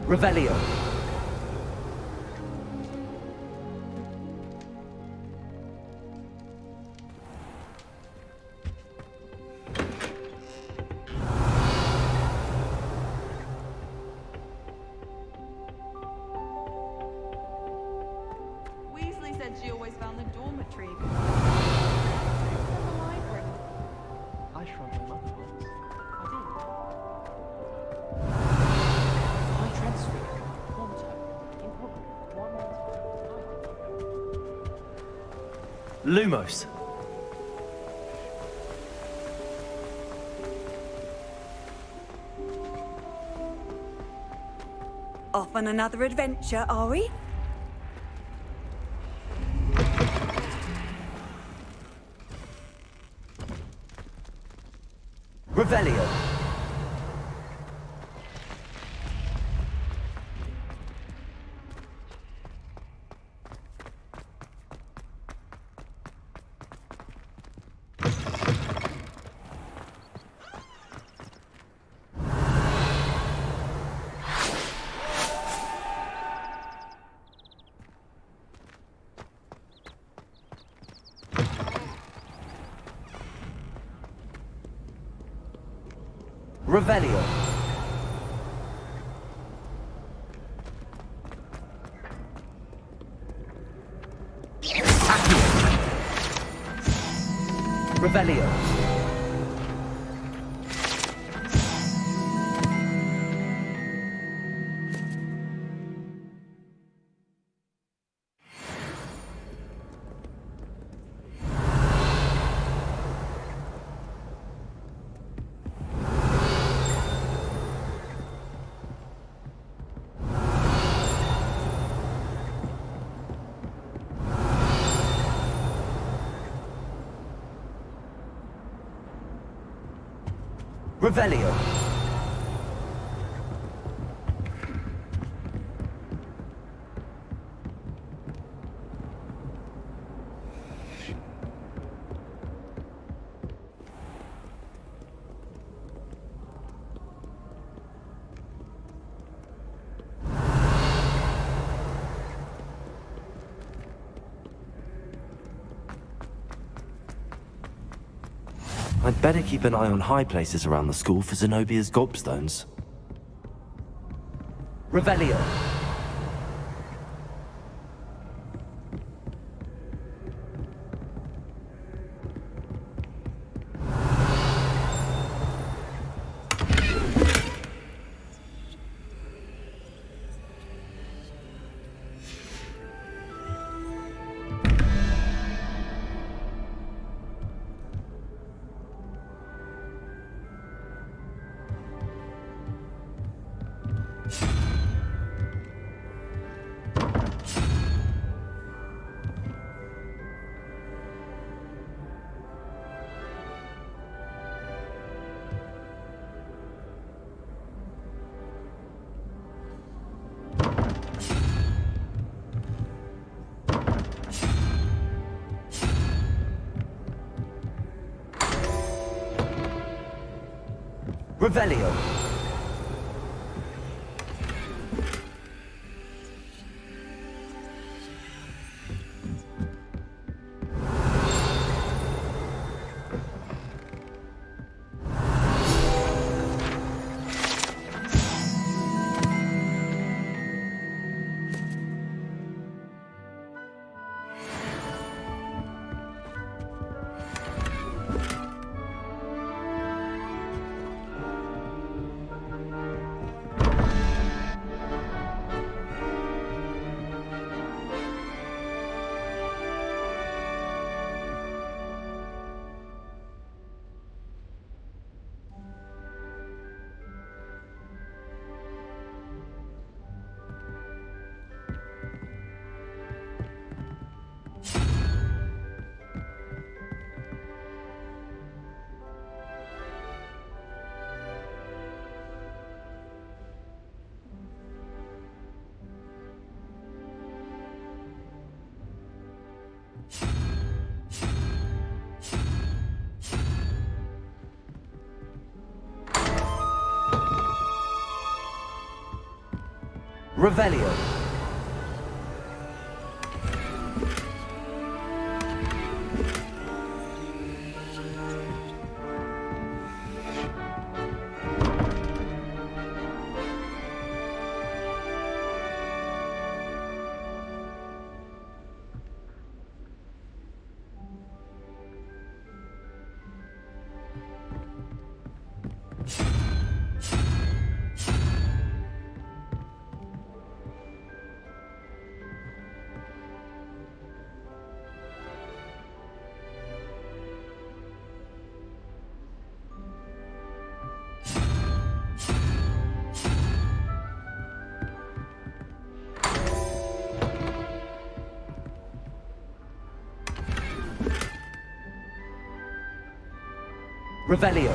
Revelio. Weasley said she always found the dormitory. The library. I shrunk him up once. I did. I transfigured Ponto in Hogwarts. One man's Lumos. Off on another adventure, are we? Revelio. Revelio. Revelio. Revelio. I'd better keep an eye on high places around the school for Zenobia's gobstones. Revelio. Revelio. Revelio. Revelio.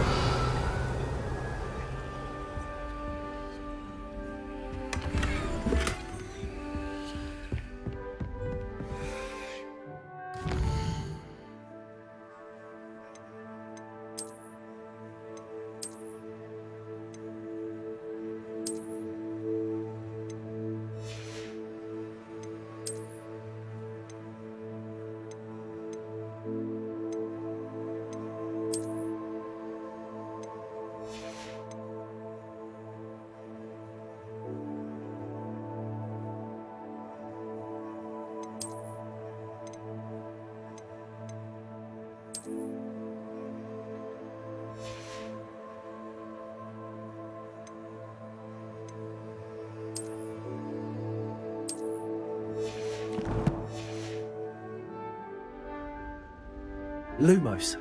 Lumos.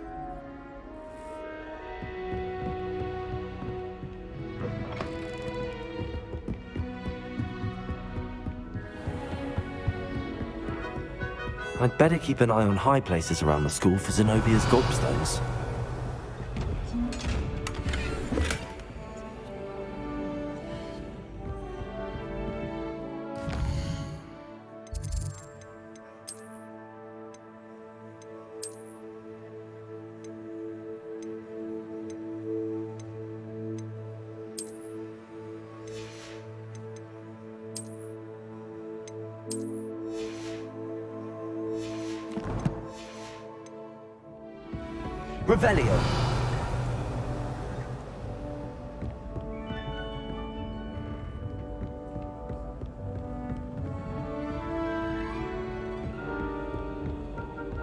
I'd better keep an eye on high places around the school for Zenobia's gobstones. Revelio.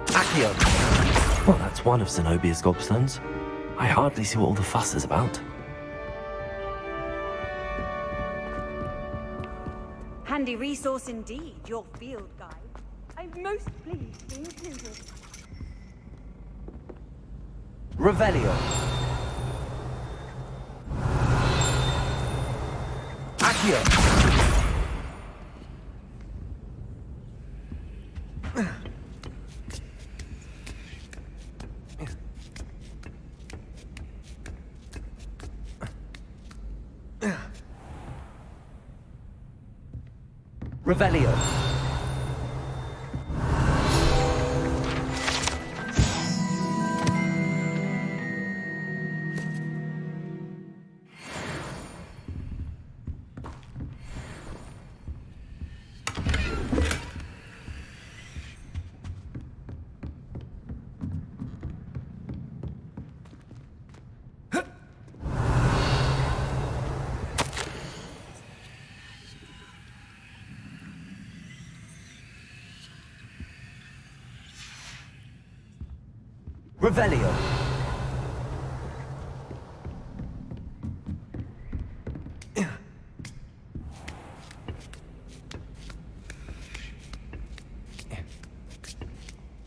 Accio. Well, that's one of Zenobia's gobstones. I hardly see what all the fuss is about. Handy resource indeed, your field guide. I'm most pleased to be included. Revelio. Accio. Revelio. Revelio.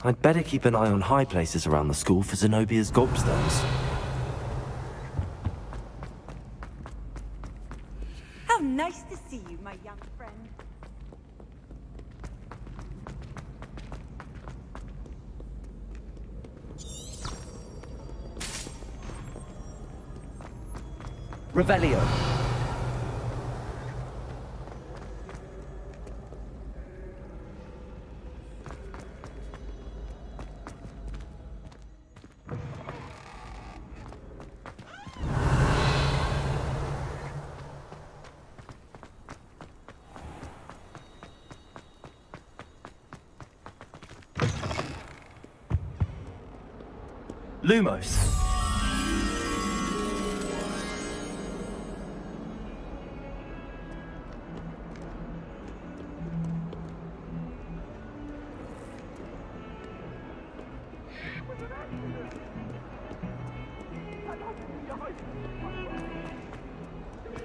I'd better keep an eye on high places around the school for Zenobia's gobstones. How nice to see you, my young friend. Revelio. Lumos.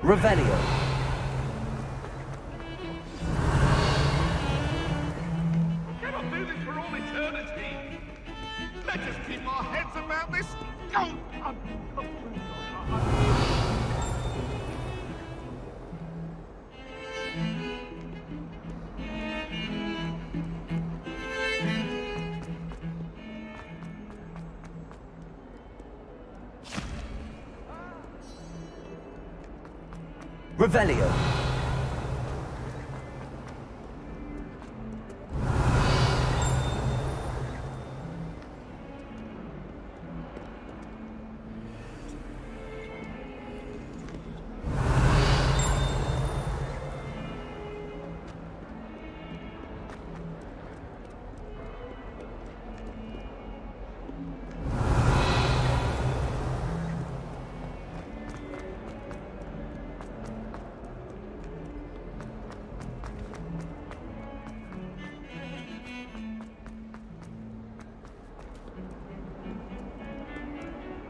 Revelio. Cannot do this for all eternity. Let us keep our heads about this. Revelio.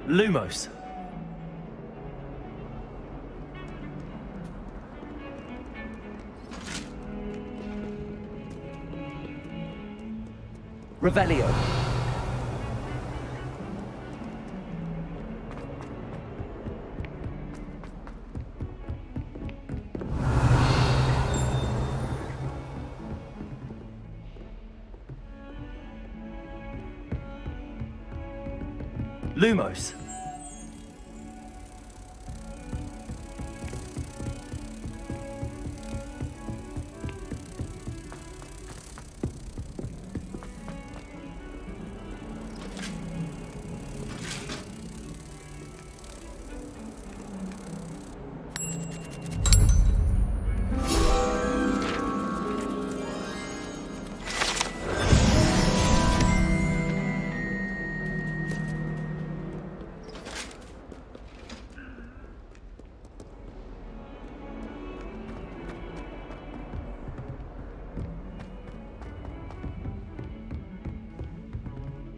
Lumos. Revelio. Lumos.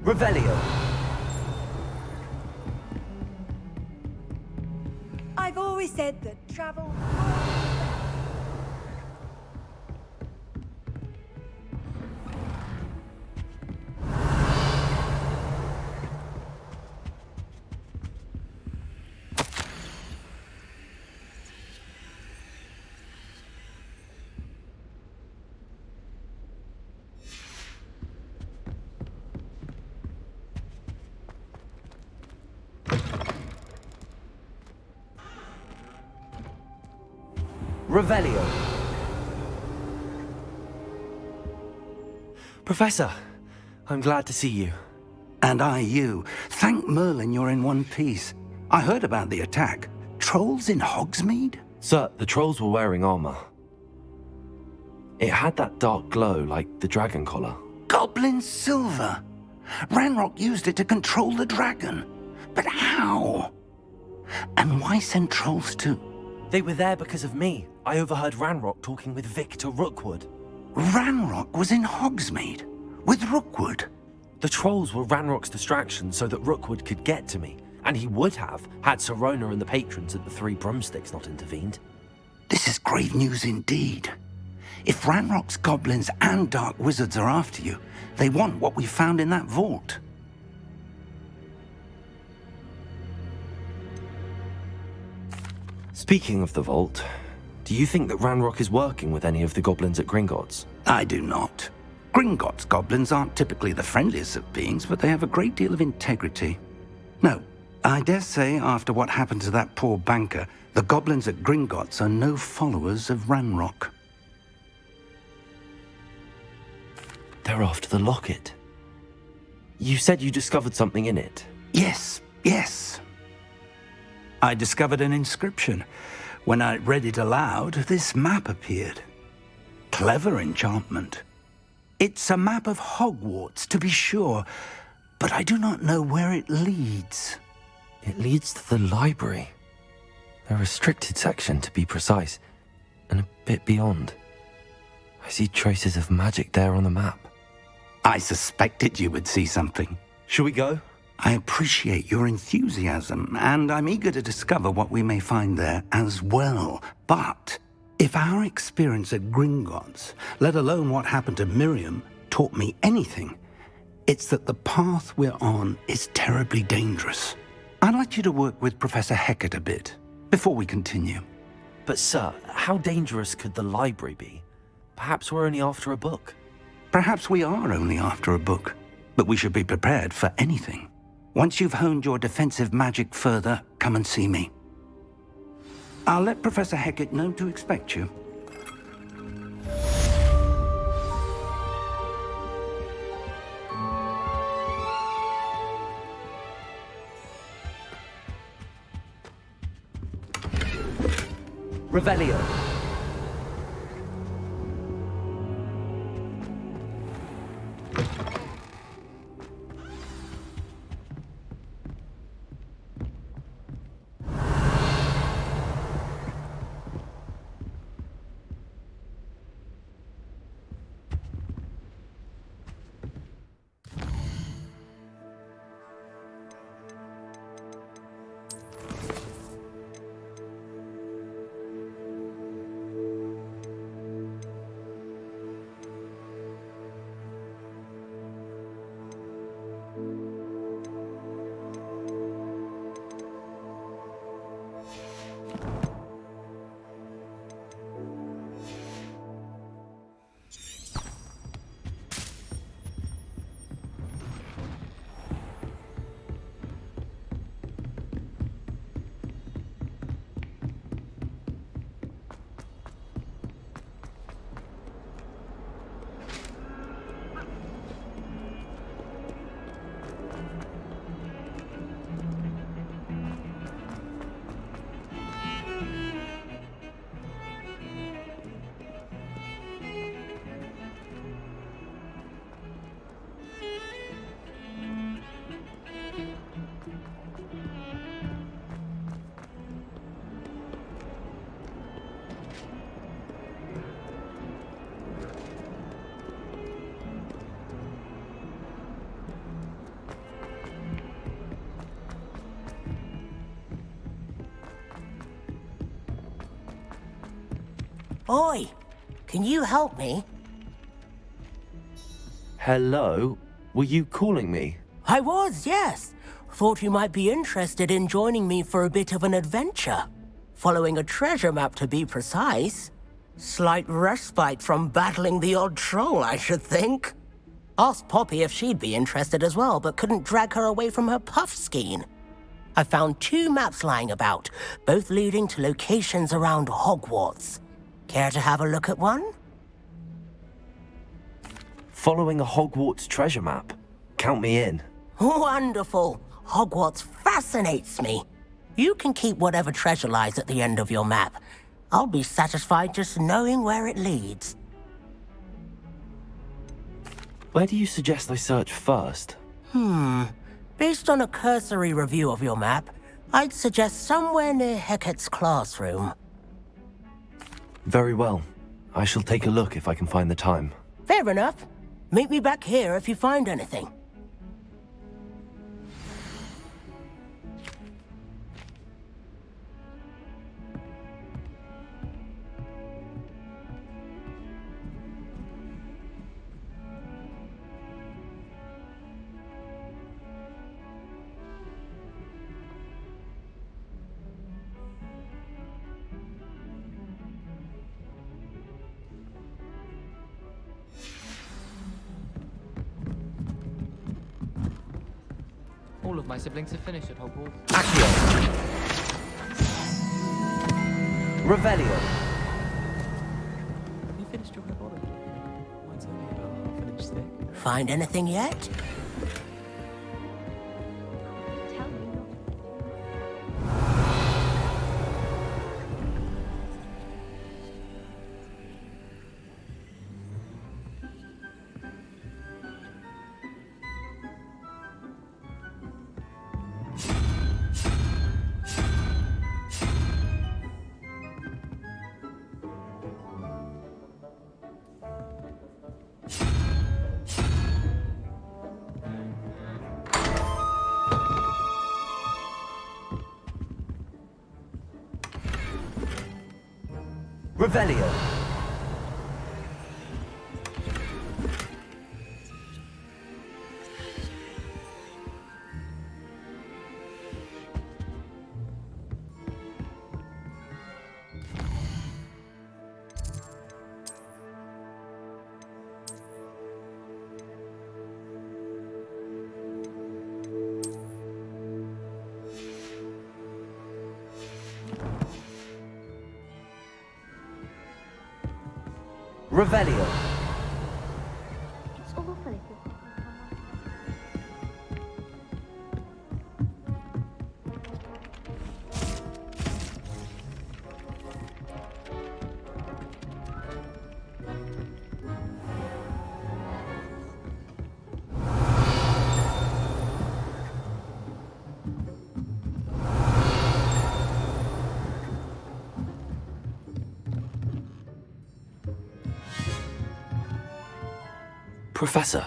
Revelio. I've always said that travel... Revelio. Professor, I'm glad to see you. And I you. Thank Merlin you're in one piece. I heard about the attack. Trolls in Hogsmeade? Sir, the trolls were wearing armor. It had that dark glow like the dragon collar. Goblin silver. Ranrock used it to control the dragon. But how? And why send trolls too? They were there because of me. I overheard Ranrock talking with Victor Rookwood. Ranrock was in Hogsmeade with Rookwood. The trolls were Ranrock's distraction so that Rookwood could get to me. And he would have, had Sirona and the patrons at the Three Broomsticks not intervened. This is grave news indeed. If Ranrock's goblins and dark wizards are after you, they want what we found in that vault. Speaking of the vault, do you think that Ranrock is working with any of the goblins at Gringotts? I do not. Gringotts goblins aren't typically the friendliest of beings, but they have a great deal of integrity. No, I dare say after what happened to that poor banker, the goblins at Gringotts are no followers of Ranrock. They're after the locket. You said you discovered something in it. Yes. I discovered an inscription. When I read it aloud, this map appeared. Clever enchantment. It's a map of Hogwarts, to be sure, but I do not know where it leads. It leads to the library. A restricted section, to be precise, and a bit beyond. I see traces of magic there on the map. I suspected you would see something. Shall we go? I appreciate your enthusiasm, and I'm eager to discover what we may find there as well. But if our experience at Gringotts, let alone what happened to Miriam, taught me anything, it's that the path we're on is terribly dangerous. I'd like you to work with Professor Hecat a bit before we continue. But sir, how dangerous could the library be? Perhaps we're only after a book. Perhaps we are only after a book, but we should be prepared for anything. Once you've honed your defensive magic further, come and see me. I'll let Professor Hecat know to expect you. Revelio. Oi, can you help me? Hello? Were you calling me? I was, yes. Thought you might be interested in joining me for a bit of an adventure. Following a treasure map, to be precise. Slight respite from battling the odd troll, I should think. Asked Poppy if she'd be interested as well, but couldn't drag her away from her puff skein. I found 2 maps lying about, both leading to locations around Hogwarts. Care to have a look at one? Following a Hogwarts treasure map? Count me in. Wonderful. Hogwarts fascinates me. You can keep whatever treasure lies at the end of your map. I'll be satisfied just knowing where it leads. Where do you suggest I search first? Based on a cursory review of your map, I'd suggest somewhere near Hecat's classroom. Very well. I shall take a look if I can find the time. Fair enough. Meet me back here if you find anything. All of my siblings have finished at Hogwarts. Accio. Revelio. You finished your herbology? Mine's only about half an inch thick. Find anything yet? Tell me not. Revelio. Revelio. It's awful if you're thinking Professor,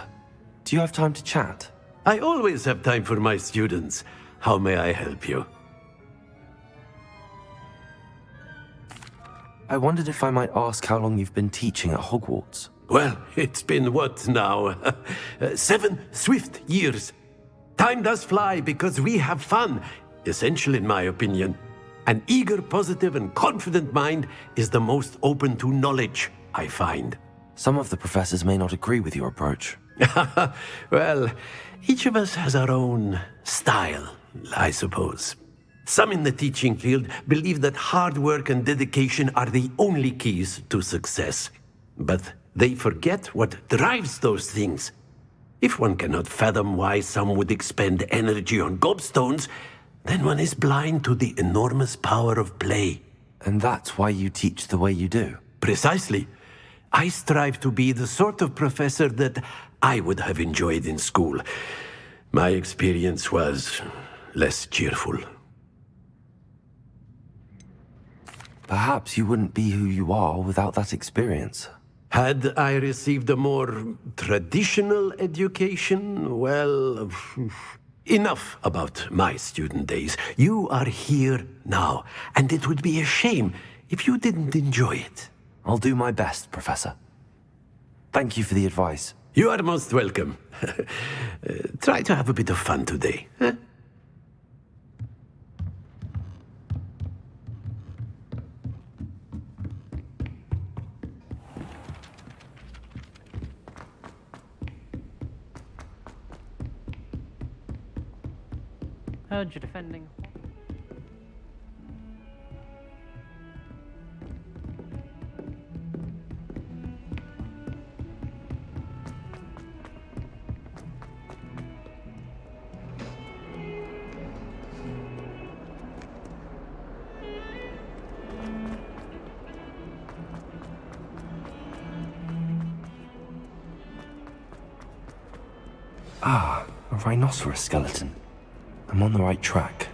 do you have time to chat? I always have time for my students. How may I help you? I wondered if I might ask how long you've been teaching at Hogwarts. Well, it's been what now? 7 swift years. Time does fly because we have fun. Essential in my opinion. An eager, positive, and confident mind is the most open to knowledge, I find. Some of the professors may not agree with your approach. Well, each of us has our own style, I suppose. Some in the teaching field believe that hard work and dedication are the only keys to success. But they forget what drives those things. If one cannot fathom why some would expend energy on gobstones, then one is blind to the enormous power of play. And that's why you teach the way you do? Precisely. I strive to be the sort of professor that I would have enjoyed in school. My experience was less cheerful. Perhaps you wouldn't be who you are without that experience. Had I received a more traditional education, well, enough about my student days. You are here now, and it would be a shame if you didn't enjoy it. I'll do my best, Professor. Thank you for the advice. You are most welcome. Try to have a bit of fun today. Huh? Heard you're defending. Ah, a rhinoceros skeleton. I'm on the right track.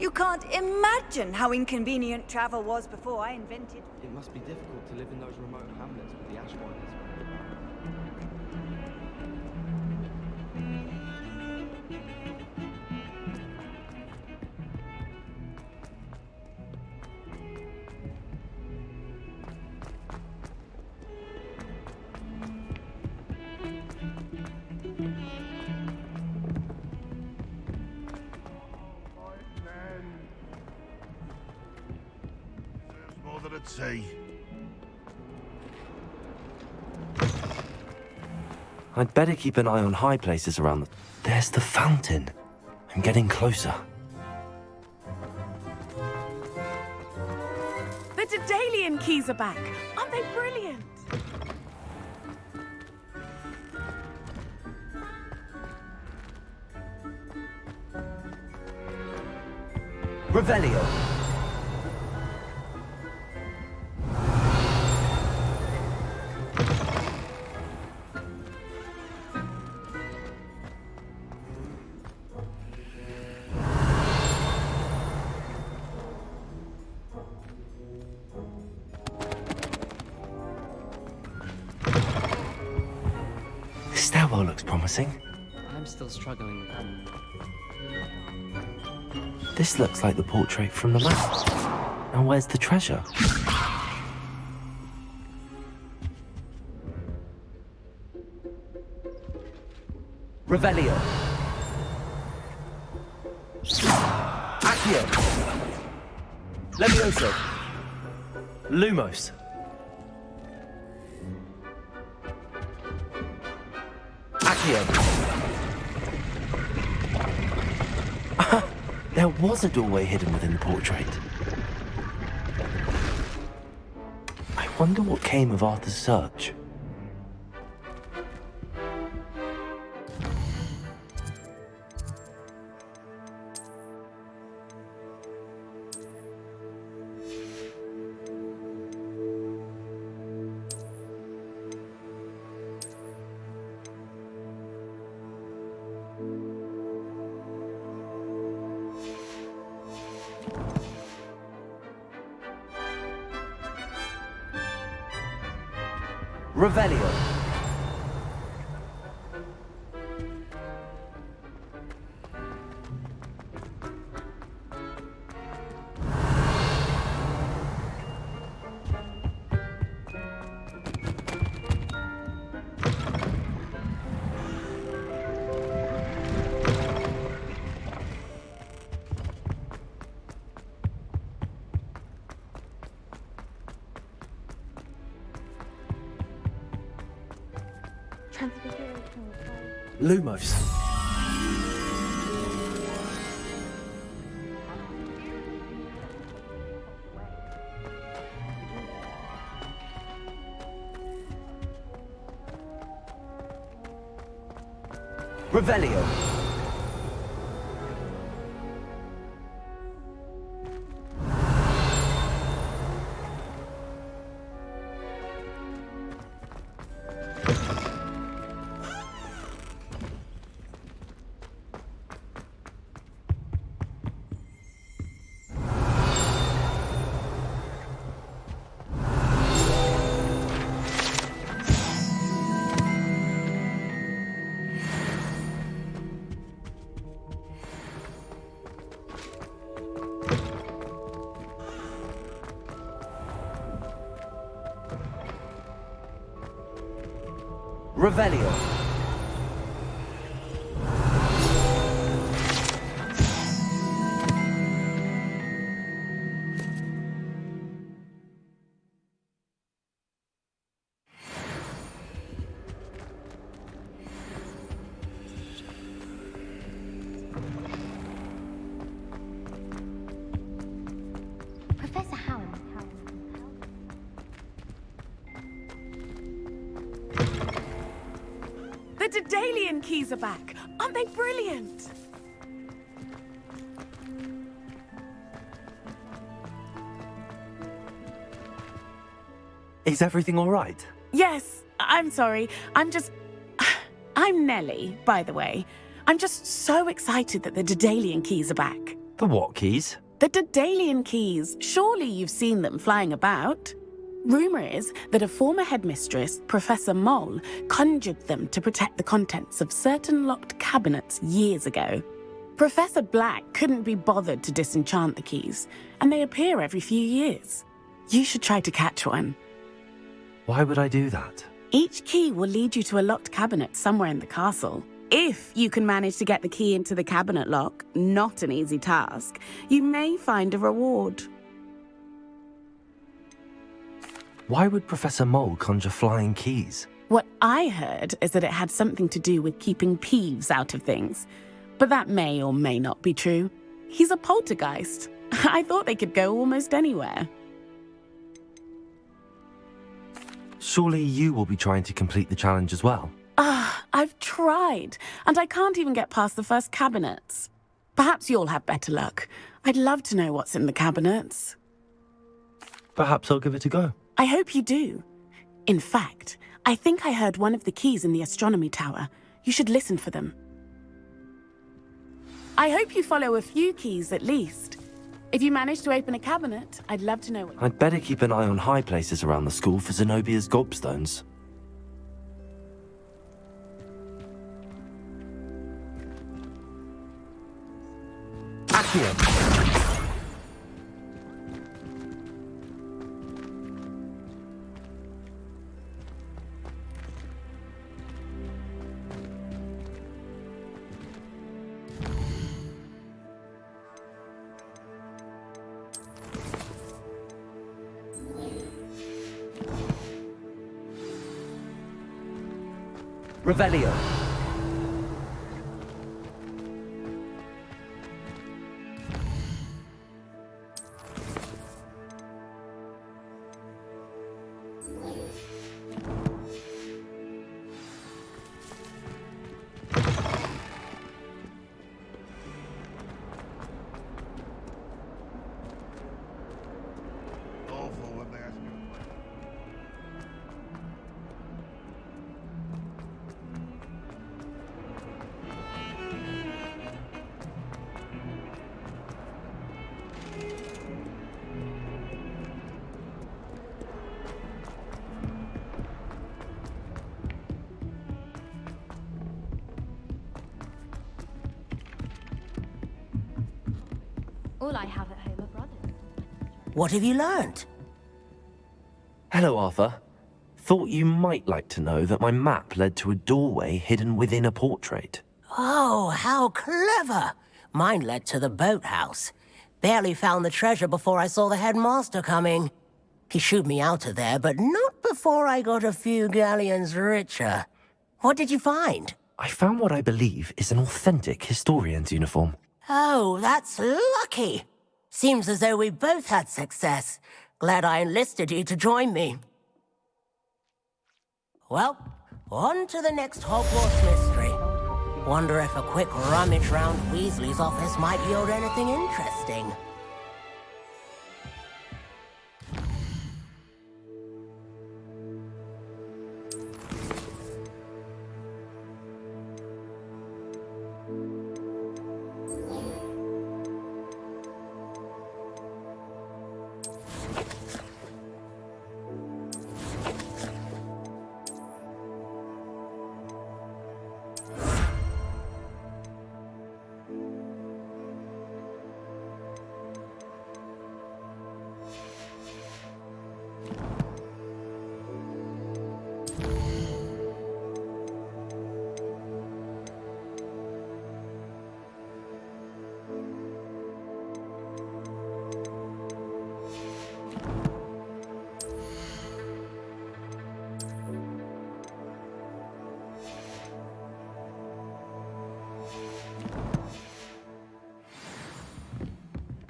You can't imagine how inconvenient travel was before I invented. It must be difficult to live in those remote hamlets with the ash spiders. At sea. I'd better keep an eye on high places around the... There's the fountain. I'm getting closer. The Daedalian keys are back. Aren't they brilliant? Revelio. looks promising. I'm still struggling with that. This looks like the portrait from the map. Now where's the treasure? Revelio. Accio. Levioso. Lumos. Accio. There was a doorway hidden within the portrait. I wonder what came of Arthur's search. Revelio. Transfiguration required. Lumos. Revelio. Revelio. Professor Howard. The Daedalian keys are back. Aren't they brilliant? Is everything all right? Yes, I'm sorry. I'm Nellie, by the way. I'm just so excited that the Daedalian keys are back. The what keys? The Daedalian keys. Surely you've seen them flying about. Rumour is that a former headmistress, Professor Mole, conjured them to protect the contents of certain locked cabinets years ago. Professor Black couldn't be bothered to disenchant the keys, and they appear every few years. You should try to catch one. Why would I do that? Each key will lead you to a locked cabinet somewhere in the castle. If you can manage to get the key into the cabinet lock, not an easy task, you may find a reward. Why would Professor Mole conjure flying keys? What I heard is that it had something to do with keeping Peeves out of things. But that may or may not be true. He's a poltergeist. I thought they could go almost anywhere. Surely you will be trying to complete the challenge as well. I've tried, and I can't even get past the first cabinets. Perhaps you'll have better luck. I'd love to know what's in the cabinets. Perhaps I'll give it a go. I hope you do. In fact, I think I heard one of the keys in the astronomy tower. You should listen for them. I hope you follow a few keys at least. If you manage to open a cabinet, I'd love to know what... I'd better keep an eye on high places around the school for Zenobia's gobstones. Revelio. Awful when they ask you to play. All I have at home are brothers. What have you learnt? Hello, Arthur. Thought you might like to know that my map led to a doorway hidden within a portrait. Oh, how clever! Mine led to the boathouse. Barely found the treasure before I saw the headmaster coming. He shooed me out of there, but not before I got a few galleons richer. What did you find? I found what I believe is an authentic historian's uniform. Oh, that's lucky. Seems as though we both had success. Glad I enlisted you to join me. Well, on to the next Hogwarts mystery. Wonder if a quick rummage round Weasley's office might yield anything interesting.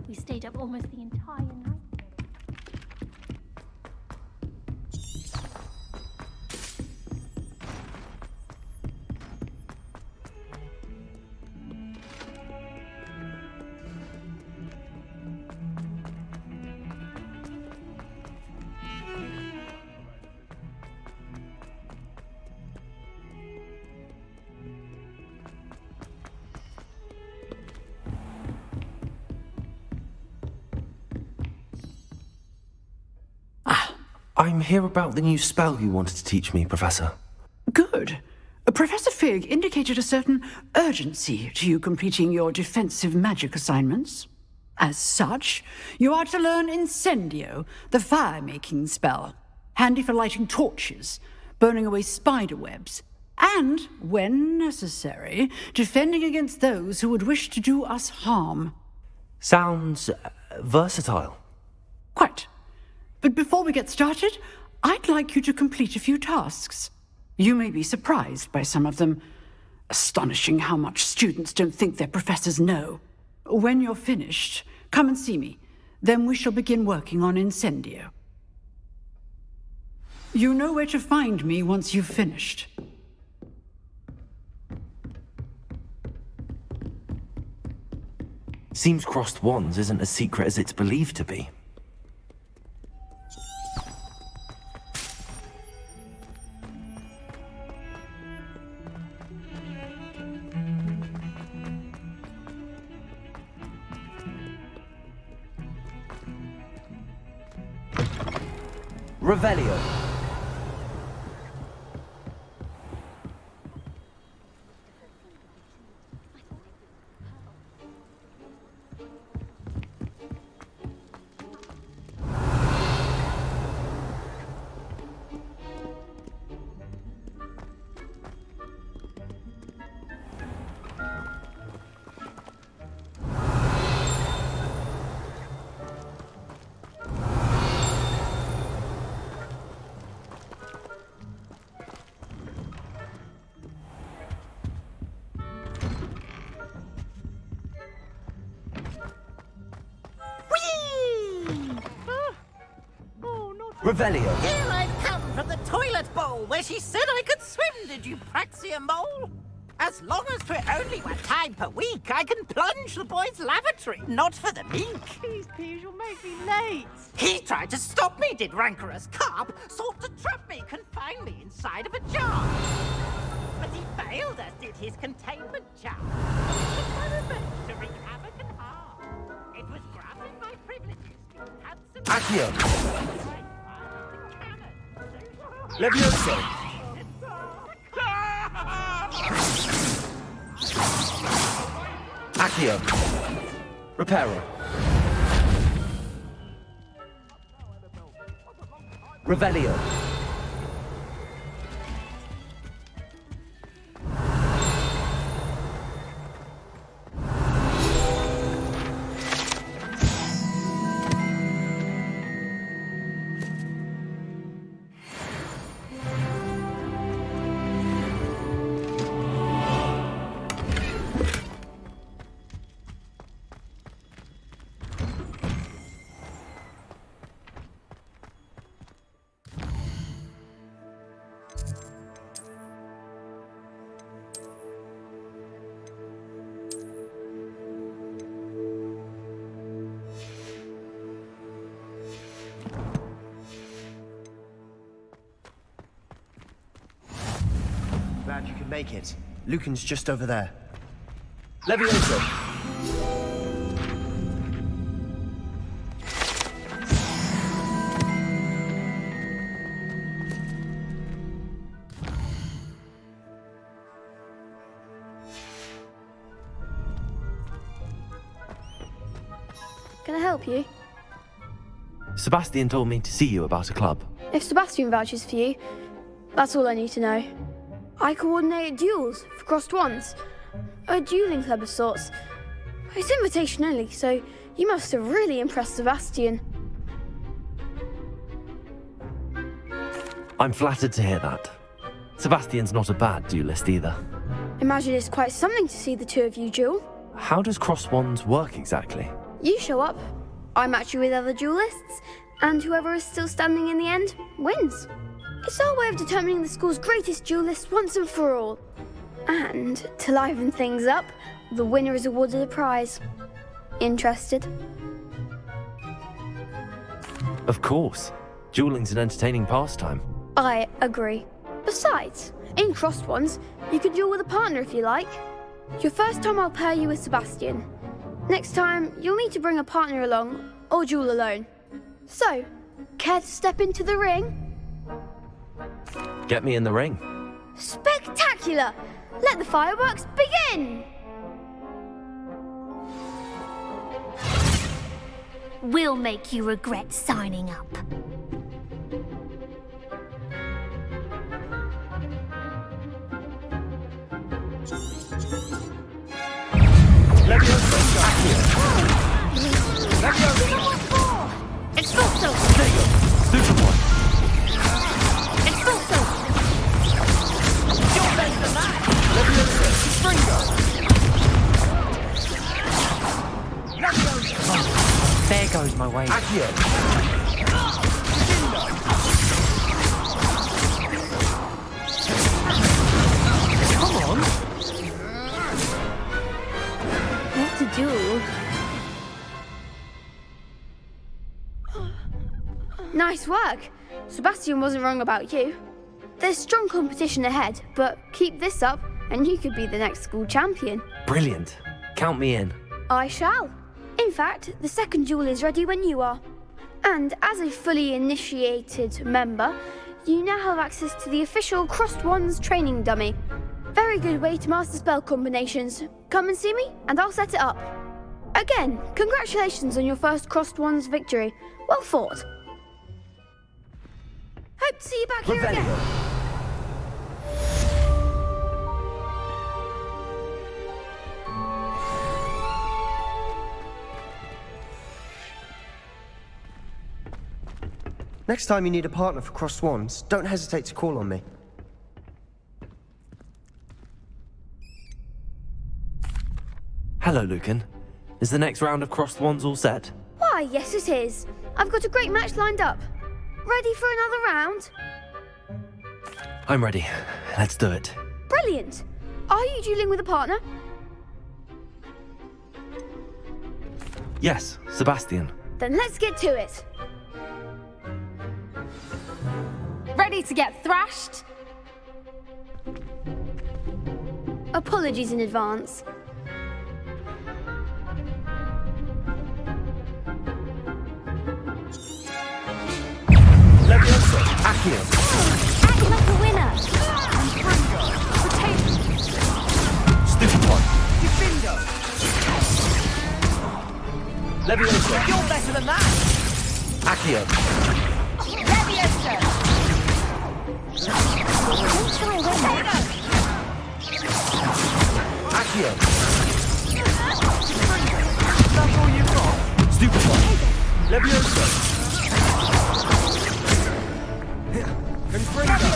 We stayed up almost the entire night together. I'm here about the new spell you wanted to teach me, Professor. Good. Professor Fig indicated a certain urgency to you completing your defensive magic assignments. As such, you are to learn Incendio, the fire-making spell, handy for lighting torches, burning away spider webs, and, when necessary, defending against those who would wish to do us harm. Sounds versatile. Quite. But before we get started, I'd like you to complete a few tasks. You may be surprised by some of them. Astonishing how much students don't think their professors know. When you're finished, come and see me. Then we shall begin working on Incendio. You know where to find me once you've finished. Seems crossed wands isn't as secret as it's believed to be. Revelio. Revelio. Here I've come from the toilet bowl where she said I could swim, did you praxia mole? As long as for only 1 time per week, I can plunge the boy's lavatory, not for the meek. Please, Peeves, you'll make me late. He tried to stop me, did rancorous carp, sought to trap me, confine me inside of a jar. But he failed, as did his containment jar. To wreak havoc and harm. It was grabbing my privileges, handsome... Accio. Levioso. Accio. Reparo. Revelio. Glad you could make it. Lucan's just over there. Levioso. Can I help you? Sebastian told me to see you about a club. If Sebastian vouches for you, that's all I need to know. I coordinate duels for crossed wands. A dueling club of sorts. It's invitation only, so you must have really impressed Sebastian. I'm flattered to hear that. Sebastian's not a bad duelist either. Imagine it's quite something to see the two of you duel. How does cross wands work exactly? You show up, I match you with other duelists, and whoever is still standing in the end wins. It's our way of determining the school's greatest duelist once and for all. And to liven things up, the winner is awarded a prize. Interested? Of course. Dueling's an entertaining pastime. I agree. Besides, in crossed ones, you can duel with a partner if you like. Your first time I'll pair you with Sebastian. Next time, you'll need to bring a partner along, or duel alone. So, care to step into the ring? Get me in the ring. Spectacular! Let the fireworks begin! We'll make you regret signing up. Expulso! Superboy! Expulso! You're better than that! Levioso. Stringo. Levioso. There goes my way. Accio. Come on. What to do? Nice work. Sebastian wasn't wrong about you. There's strong competition ahead, but keep this up and you could be the next school champion. Brilliant. Count me in. I shall. In fact, the second duel is ready when you are. And as a fully initiated member, you now have access to the official Crossed Wands training dummy. Very good way to master spell combinations. Come and see me and I'll set it up. Again, congratulations on your first Crossed Wands victory. Well fought. Hope to see you back here again. Next time you need a partner for crossed wands, don't hesitate to call on me. Hello, Lucan. Is the next round of crossed wands all set? Why, yes it is. I've got a great match lined up. Ready for another round? I'm ready. Let's do it. Brilliant. Are you dueling with a partner? Yes, Sebastian. Then let's get to it. Ready to get thrashed? Apologies in advance. Leviosa. Accio. Act like a winner. Stupid one. Defendo. Leviosa. You're better than that. Accio. Leviosa. Don't try winner. Accio. That's all you've got? Stupid one. Leviosa. Confringo.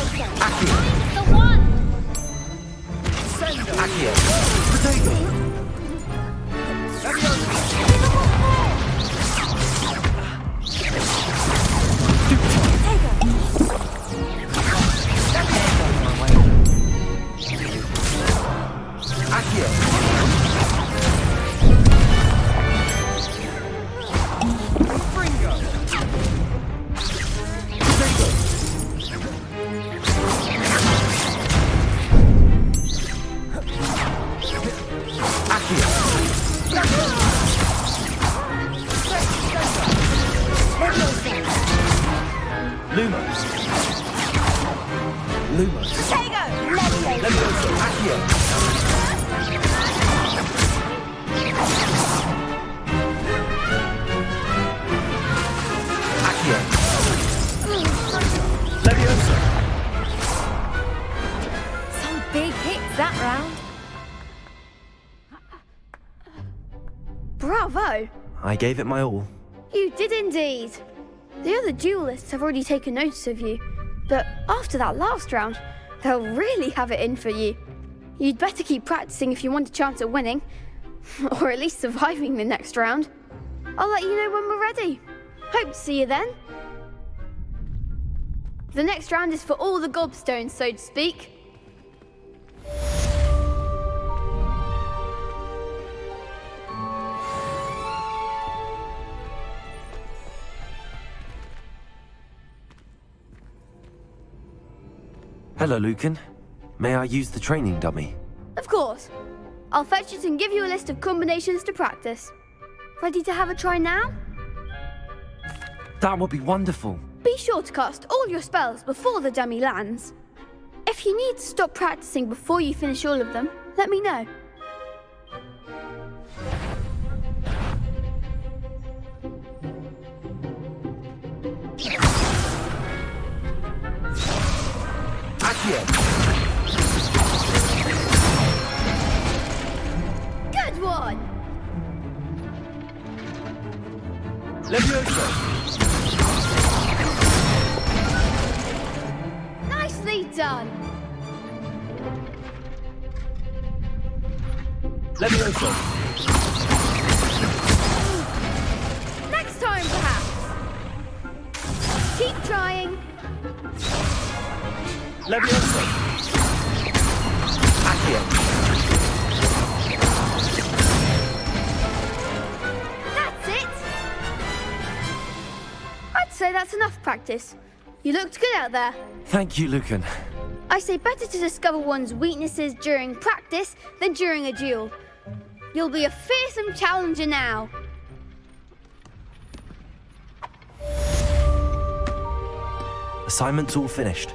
Accio. The one. Incendio. Accio. Potato. Leviosa. Stupid one. Accio. Confringo. Potato. Lumos. Lumos. Leviosa. Accio. Accio. Leviosa. Some big hits that round. Bravo. I gave it my all. You did indeed. The other duelists have already taken notice of you, but after that last round, they'll really have it in for you. You'd better keep practicing if you want a chance at winning, or at least surviving the next round. I'll let you know when we're ready. Hope to see you then. The next round is for all the gobstones, so to speak. Hello, Lucan. May I use the training dummy? Of course. I'll fetch it and give you a list of combinations to practice. Ready to have a try now? That would be wonderful. Be sure to cast all your spells before the dummy lands. If you need to stop practicing before you finish all of them, let me know. Accio. Good one! Leviosa. Nicely done! Leviosa. Next time, perhaps. Keep trying. Leviosa. Accio. That's it! I'd say that's enough practice. You looked good out there. Thank you, Lucan. I say better to discover one's weaknesses during practice than during a duel. You'll be a fearsome challenger now. Assignment's all finished.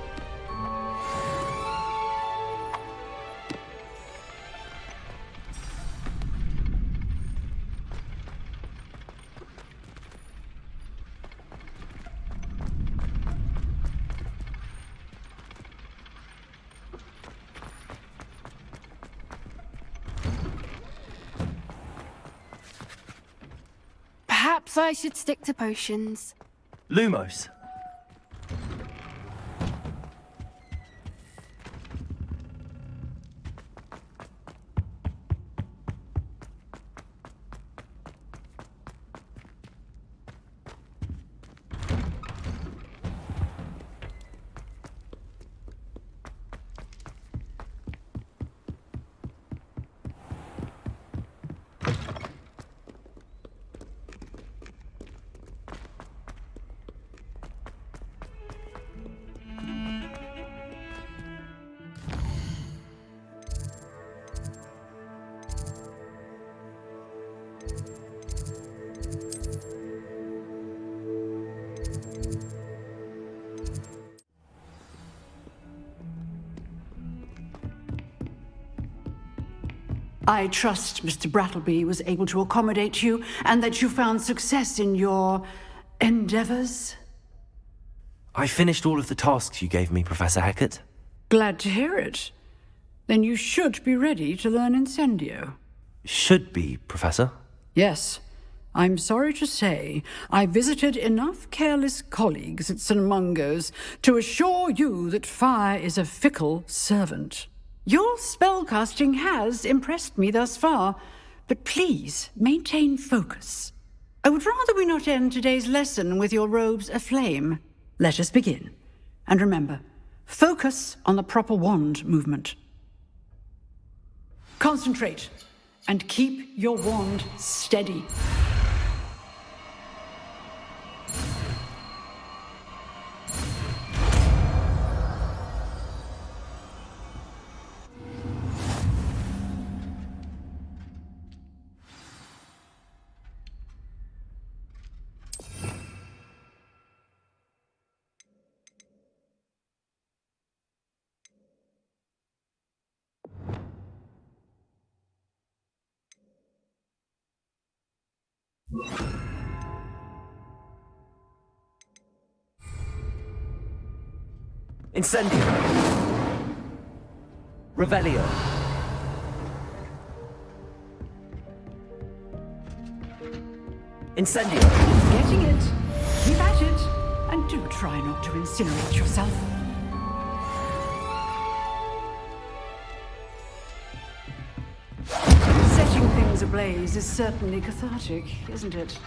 Perhaps I should stick to potions. Lumos. I trust Mr. Brattleby was able to accommodate you and that you found success in your endeavors. I finished all of the tasks you gave me, Professor Hecat. Glad to hear it. Then you should be ready to learn Incendio. Should be, Professor. Yes. I'm sorry to say, I visited enough careless colleagues at St. Mungo's to assure you that fire is a fickle servant. Your spellcasting has impressed me thus far, but please maintain focus. I would rather we not end today's lesson with your robes aflame. Let us begin. And remember, focus on the proper wand movement. Concentrate, and keep your wand steady. Incendio! Revelio! Incendio! Getting it. Keep at it. And do try not to incinerate yourself. Setting things ablaze is certainly cathartic, isn't it?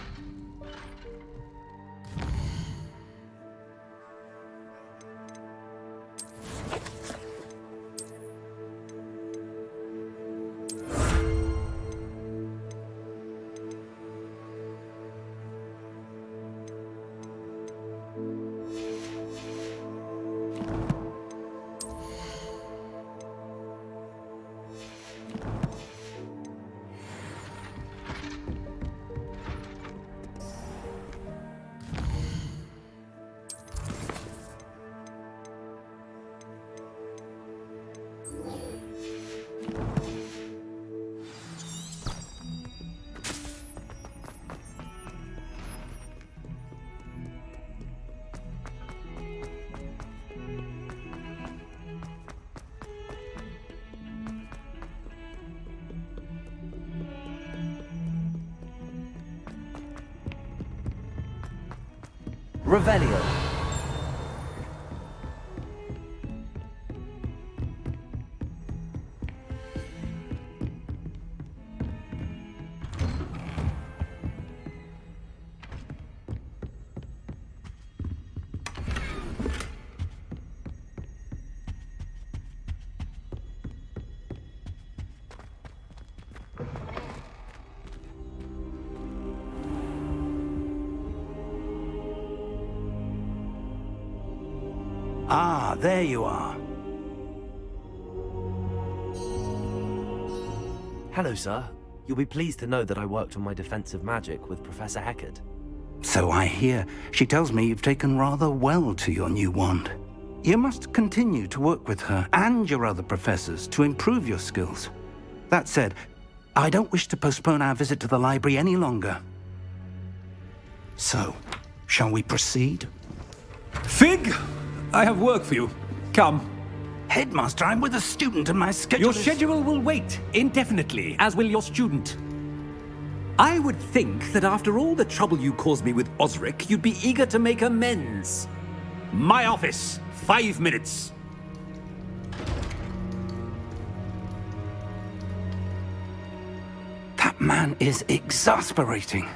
Revelio! Ah, there you are. Hello, sir. You'll be pleased to know that I worked on my defensive magic with Professor Hecat. So I hear. She tells me you've taken rather well to your new wand. You must continue to work with her and your other professors to improve your skills. That said, I don't wish to postpone our visit to the library any longer. So, shall we proceed? Fig! I have work for you. Come. Headmaster, I'm with a student and my schedule Your schedule will wait indefinitely, as will your student. I would think that after all the trouble you caused me with Osric, you'd be eager to make amends. My office, 5 minutes. That man is exasperating.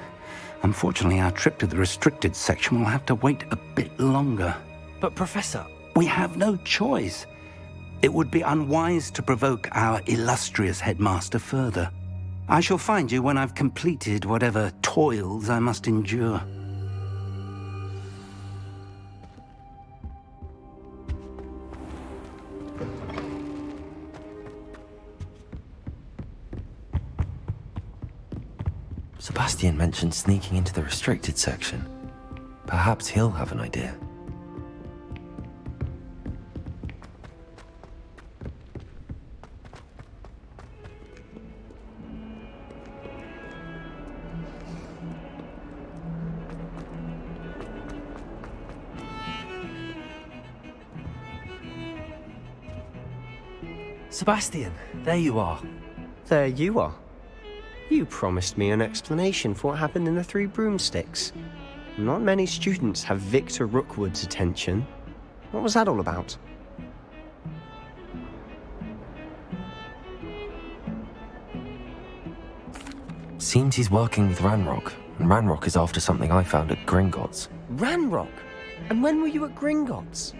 Unfortunately, our trip to the restricted section will have to wait a bit longer. But, Professor... We have no choice. It would be unwise to provoke our illustrious headmaster further. I shall find you when I've completed whatever toils I must endure. Sebastian mentioned sneaking into the restricted section. Perhaps he'll have an idea. Sebastian, there you are. There you are. You promised me an explanation for what happened in the Three Broomsticks. Not many students have Victor Rookwood's attention. What was that all about? Seems he's working with Ranrock, and Ranrock is after something I found at Gringotts. Ranrock? And when were you at Gringotts?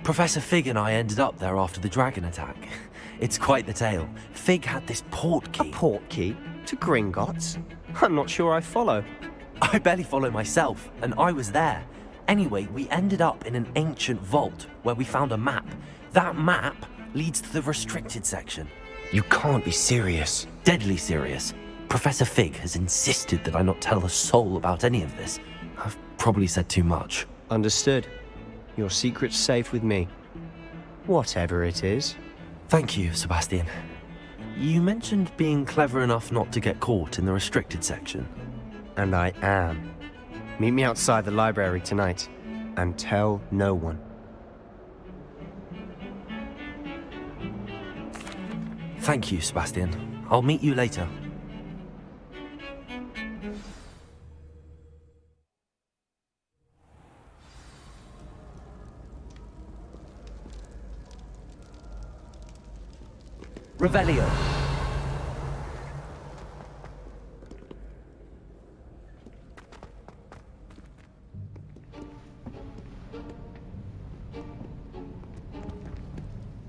Professor Fig and I ended up there after the dragon attack. It's quite the tale. Fig had this port key. A port key? To Gringotts? I'm not sure I follow. I barely follow myself, and I was there. Anyway, we ended up in an ancient vault where we found a map. That map leads to the restricted section. You can't be serious. Deadly serious. Professor Fig has insisted that I not tell a soul about any of this. I've probably said too much. Understood. Your secret's safe with me. Whatever it is. Thank you, Sebastian. You mentioned being clever enough not to get caught in the restricted section. And I am. Meet me outside the library tonight, and tell no one. Thank you, Sebastian. I'll meet you later. Revelio.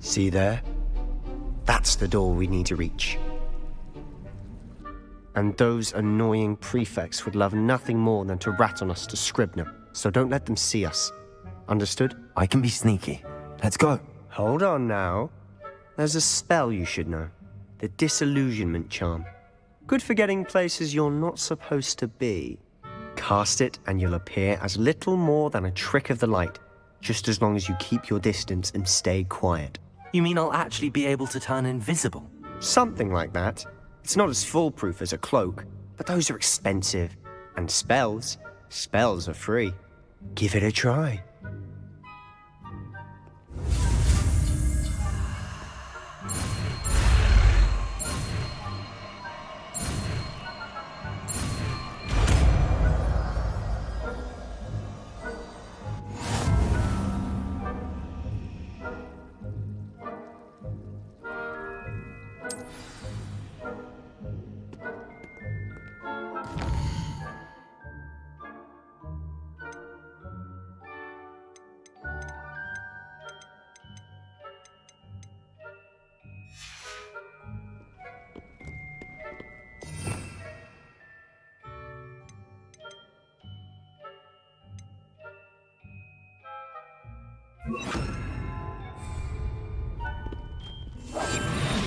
See there? That's the door we need to reach. And those annoying prefects would love nothing more than to rat on us to Scribner, so don't let them see us. Understood? I can be sneaky. Let's go. Hold on now. There's a spell you should know. The Disillusionment Charm. Good for getting places you're not supposed to be. Cast it and you'll appear as little more than a trick of the light, just as long as you keep your distance and stay quiet. You mean I'll actually be able to turn invisible? Something like that. It's not as foolproof as a cloak, but those are expensive. And spells are free. Give it a try.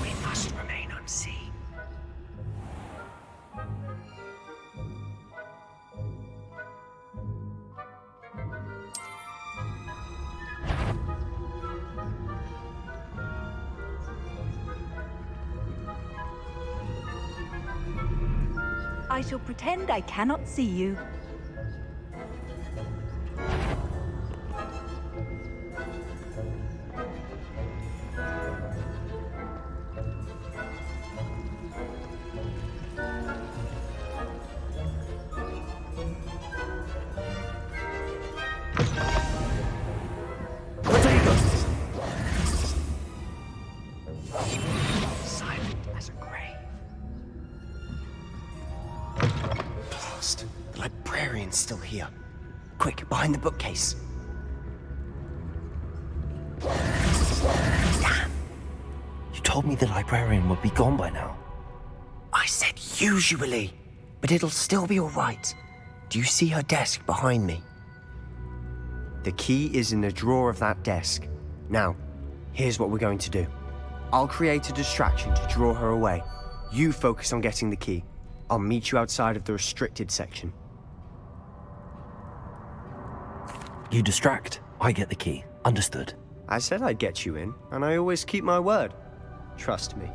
We must remain unseen. I shall pretend I cannot see you. Silent as a grave. Blast. The librarian's still here. Quick, behind the bookcase. Damn. You told me the librarian would be gone by now. I said usually, but it'll still be all right. Do you see her desk behind me? The key is in the drawer of that desk. Now, here's what we're going to do. I'll create a distraction to draw her away. You focus on getting the key. I'll meet you outside of the restricted section. You distract, I get the key. Understood. I said I'd get you in, and I always keep my word. Trust me.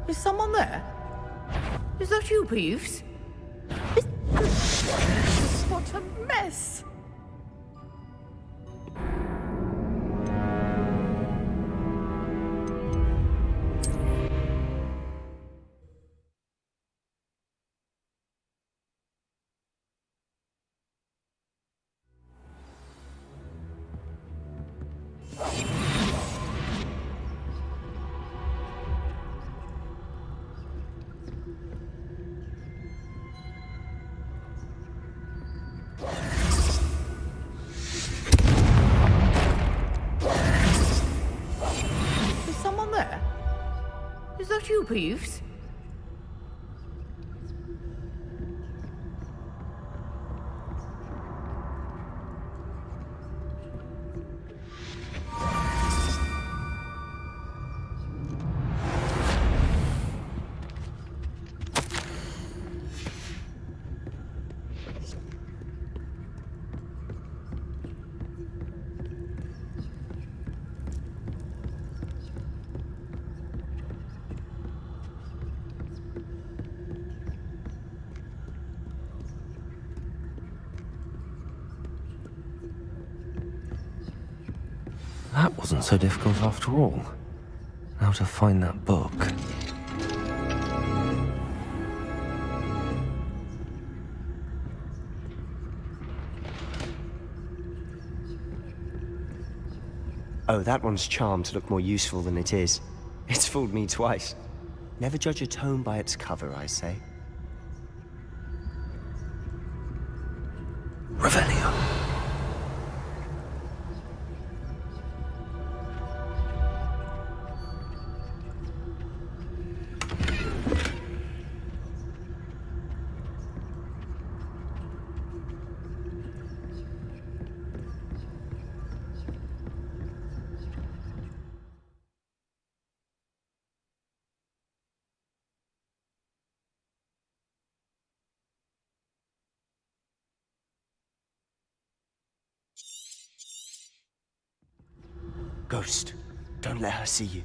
Is someone there? Is that you, Peeves? What a mess! Is that you, Peeves? That wasn't so difficult after all. Now to find that book. Oh, that one's charmed to look more useful than it is. It's fooled me twice. Never judge a tome by its cover, I say. Revelio. Ghost, don't let her see you.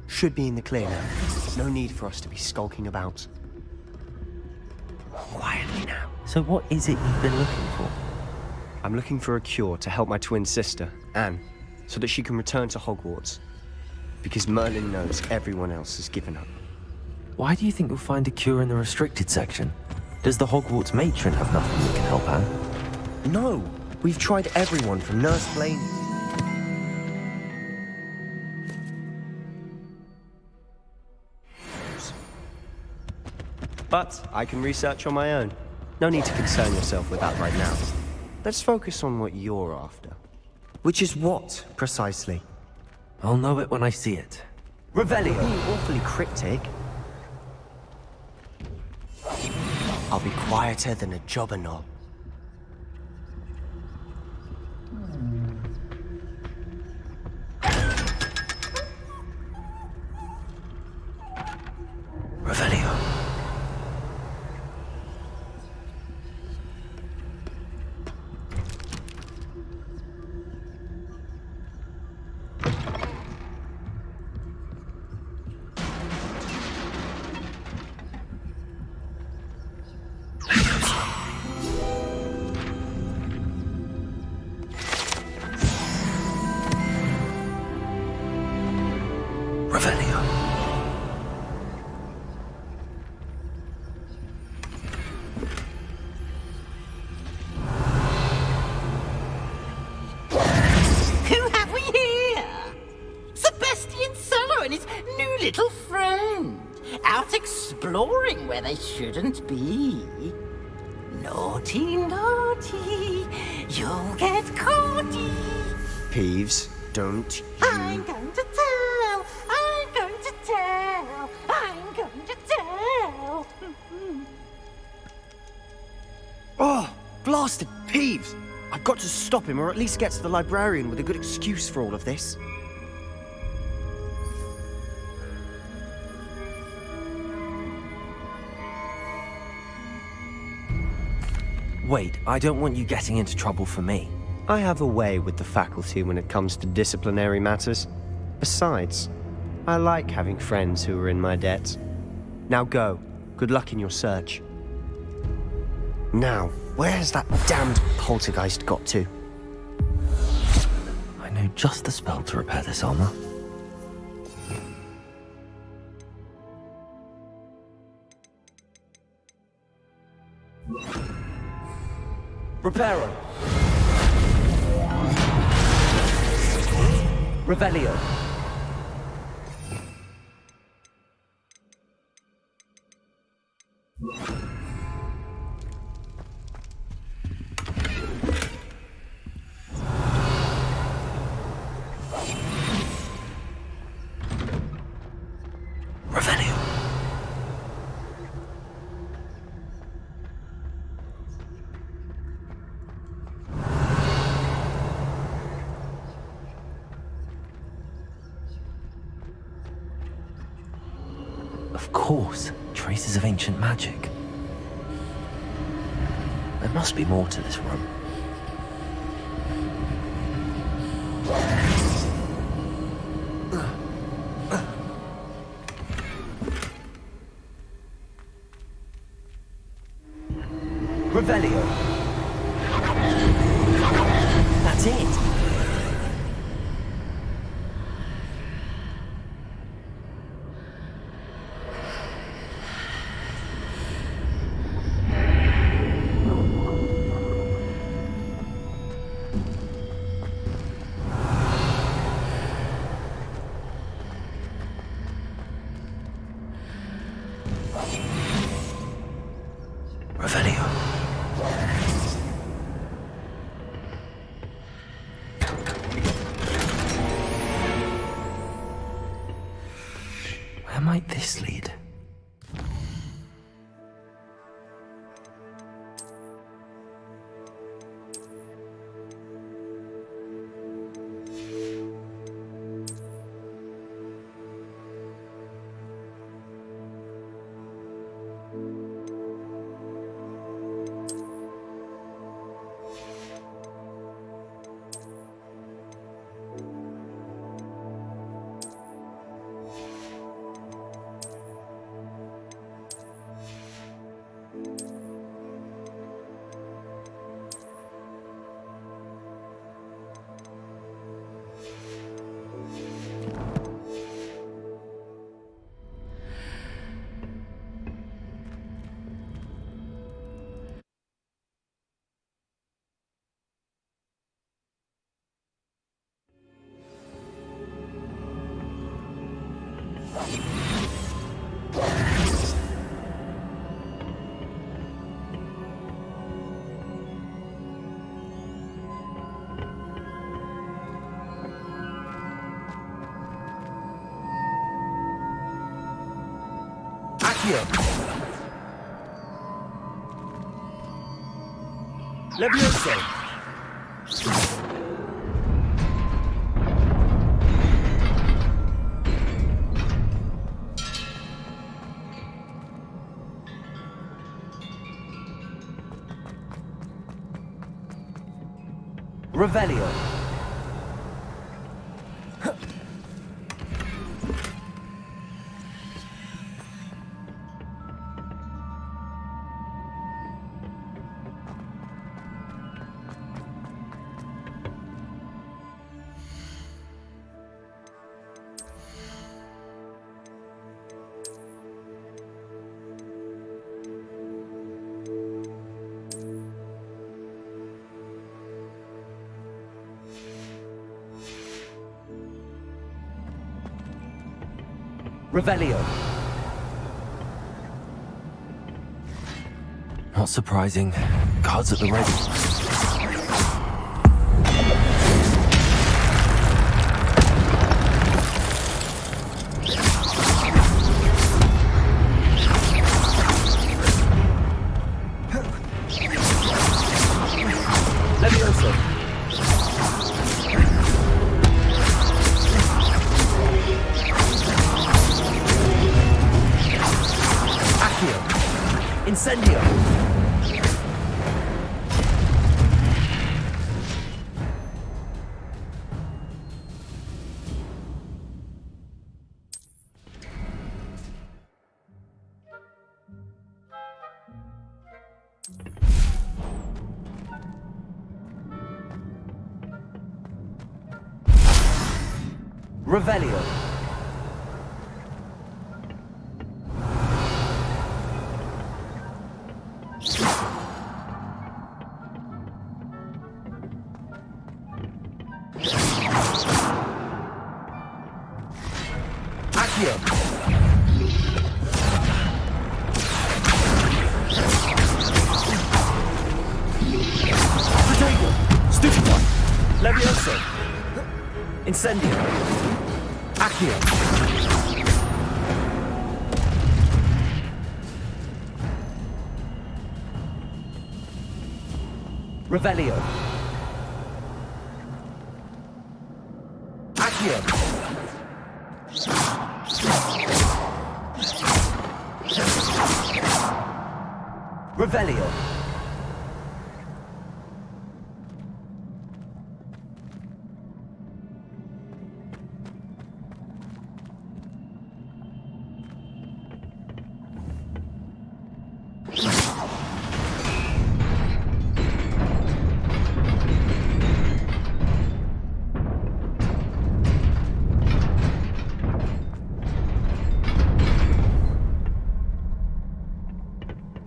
Should be in the clear now. No need for us to be skulking about. Quietly now. So what is it you've been looking for? I'm looking for a cure to help my twin sister, Anne, so that she can return to Hogwarts. Because Merlin knows everyone else has given up. Why do you think you'll find a cure in the restricted section? Does the Hogwarts matron have nothing that can help Anne? No! We've tried everyone from Nurse Blaine. But I can research on my own. No need to concern yourself with that right now. Let's focus on what you're after. Which is what, precisely? I'll know it when I see it. Revelio! You're being awfully cryptic. I'll be quieter than a jobberknoll. Revelio. Revelio. Who have we here? Sebastian Solo and his new little friend. Out exploring where they shouldn't be. Naughty, naughty. You'll get caughty. Peeves, don't I'm going to tell. I'm going to tell. I'm going to tell. Oh, blasted Peeves! I've got to stop him, or at least get to the librarian with a good excuse for all of this. Wait, I don't want you getting into trouble for me. I have a way with the faculty when it comes to disciplinary matters. Besides, I like having friends who are in my debt. Now go. Good luck in your search. Now, where's that damned poltergeist got to? I know just the spell to repair this armor. Reparo. Revelio. Revelio. Of course, traces of ancient magic. There must be more to this room. Revelio. That's it. Revelio. Where might this lead? Levioso. Revelio. Revelio. Not surprising. Guards at the ready. Levioso. Accio. Incendio. Revelio. Accio. Protego. Stupefy. Levioso. Incendio. Accio. Revelio. Accio. Revelio.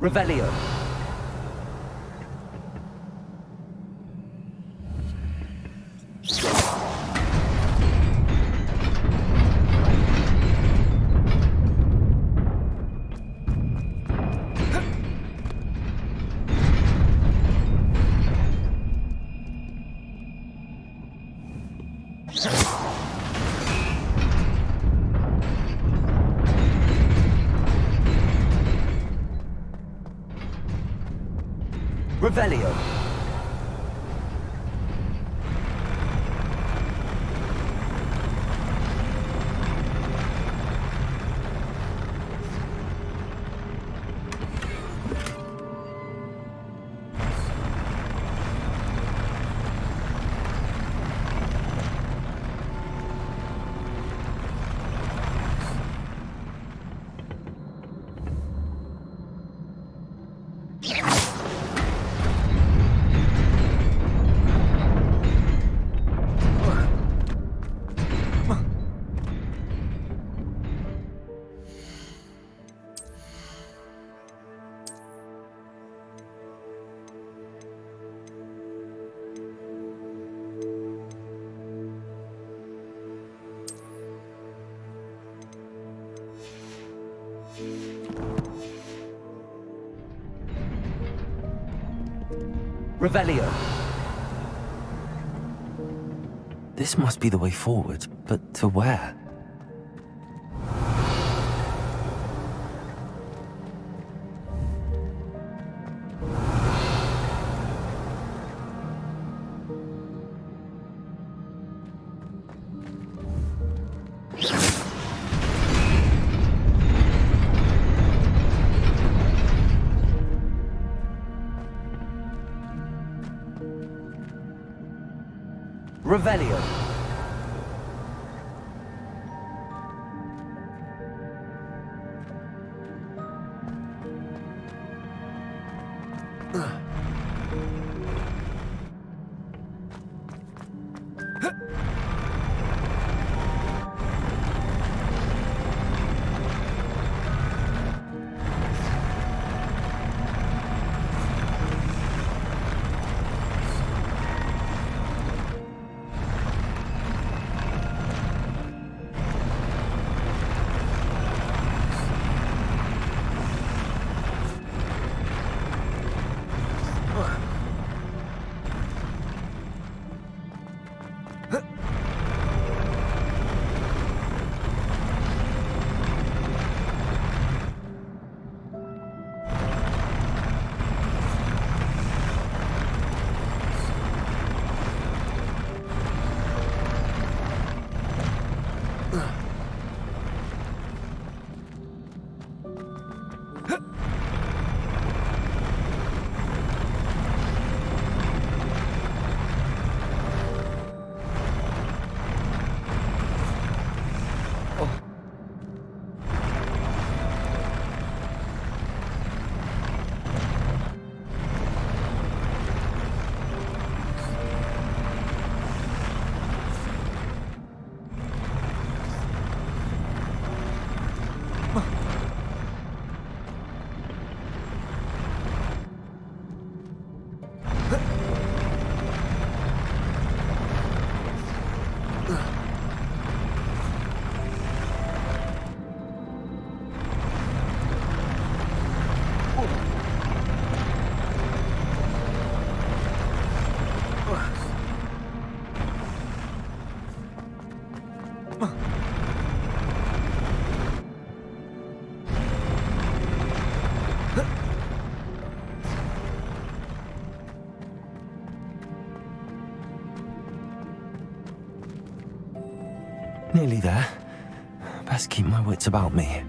Revelio. Revelio. Revelio. This must be the way forward, but to where? Revelio. Nearly there. Best keep my wits about me.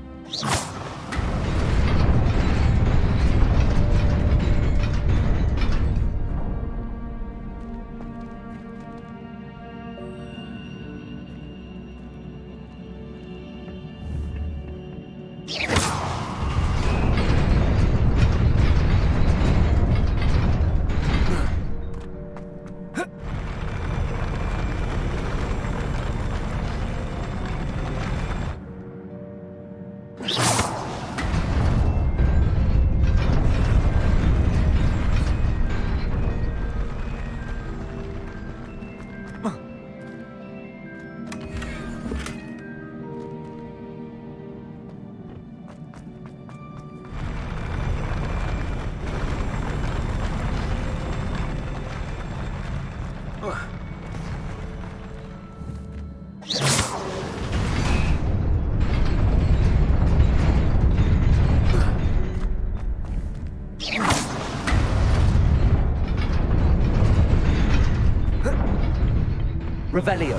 Revelio.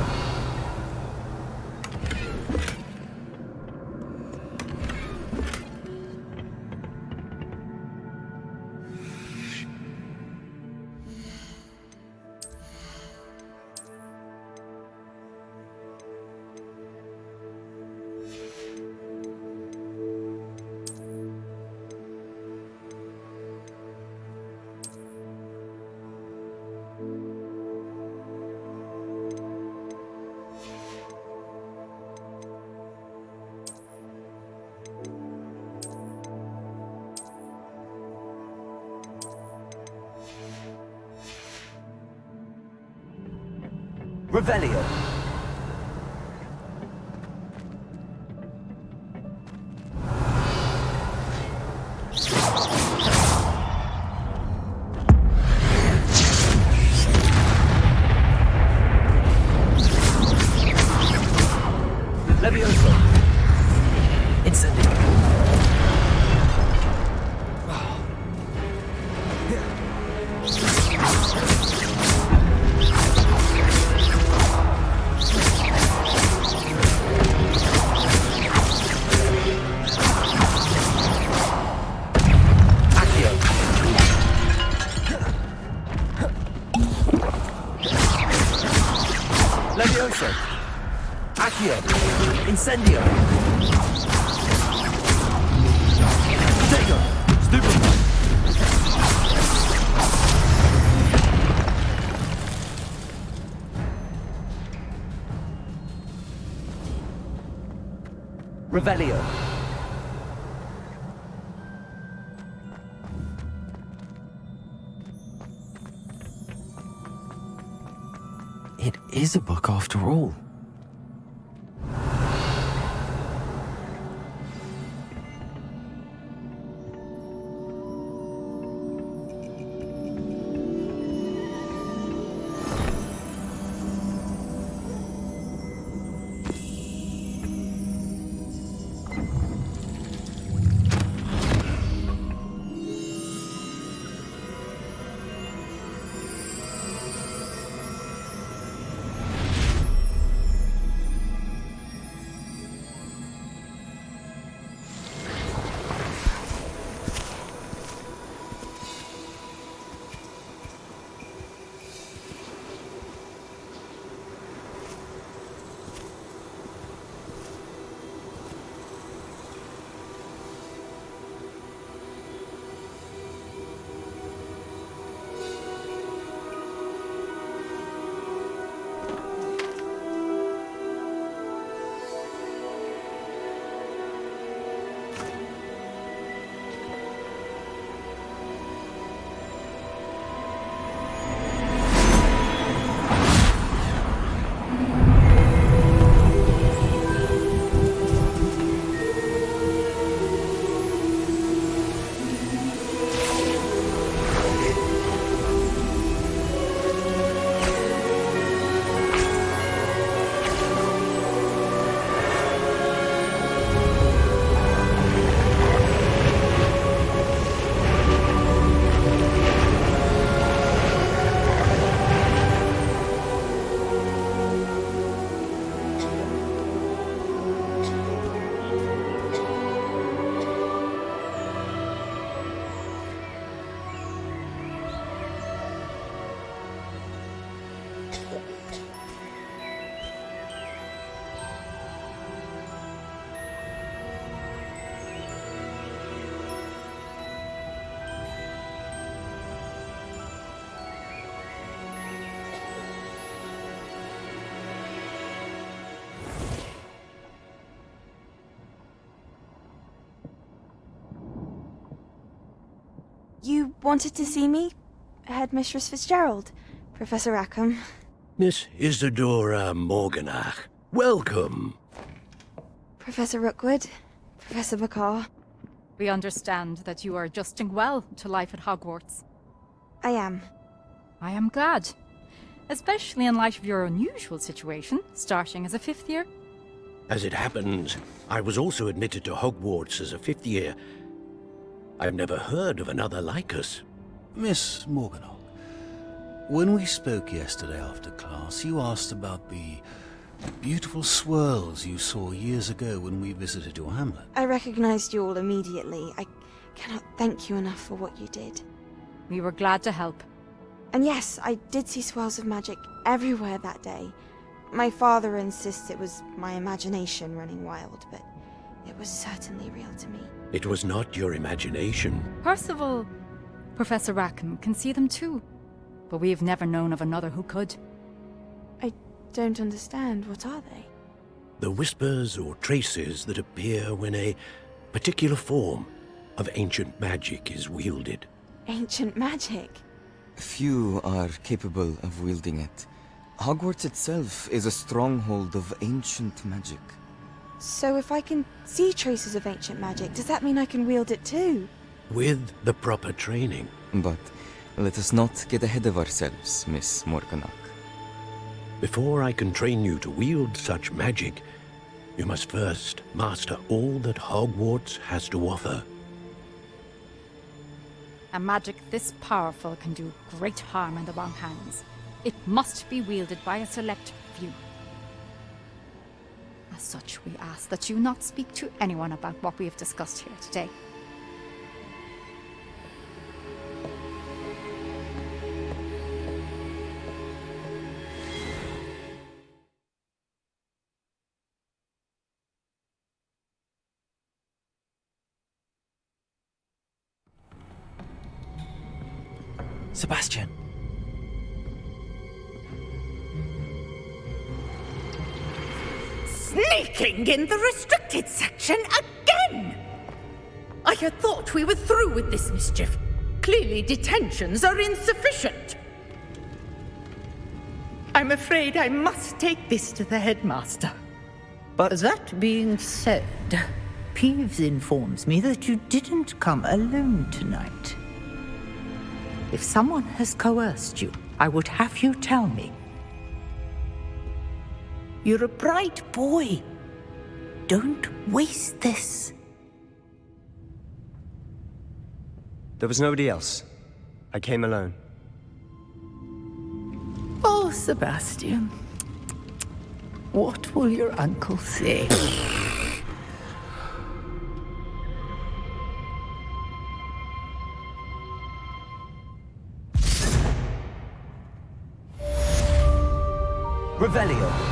Revelio. Levioso. Incendio. Levioso. Accio. Incendio. Tego. Stupefy. Revelio. It is a book after all. You wanted to see me? Headmistress Fitzgerald, Professor Rackham. Miss Isidora Morganach, welcome. Professor Rookwood, Professor McCaw. We understand that you are adjusting well to life at Hogwarts. I am. I am glad. Especially in light of your unusual situation, starting as a 5th year. As it happens, I was also admitted to Hogwarts as a 5th year. I've never heard of another like us. Miss Morganach, when we spoke yesterday after class, you asked about the beautiful swirls you saw years ago when we visited your hamlet. I recognized you all immediately. I cannot thank you enough for what you did. We were glad to help. And yes, I did see swirls of magic everywhere that day. My father insists it was my imagination running wild, but it was certainly real to me. It was not your imagination. Percival, Professor Rackham can see them too. But we have never known of another who could. I don't understand. What are they? The whispers or traces that appear when a particular form of ancient magic is wielded. Ancient magic? Few are capable of wielding it. Hogwarts itself is a stronghold of ancient magic. So if I can see traces of ancient magic, does that mean I can wield it too? With the proper training. But let us not get ahead of ourselves, Miss Morganach. Before I can train you to wield such magic, you must first master all that Hogwarts has to offer. A magic this powerful can do great harm in the wrong hands. It must be wielded by a select few. As such, we ask that you not speak to anyone about what we have discussed here today. Sebastian. Sneaking in the restricted section again! I had thought we were through with this mischief. Clearly detentions are insufficient. I'm afraid I must take this to the headmaster. But that being said, Peeves informs me that you didn't come alone tonight. If someone has coerced you, I would have you tell me. You're a bright boy. Don't waste this. There was nobody else. I came alone. Oh, Sebastian. What will your uncle say? Revelio.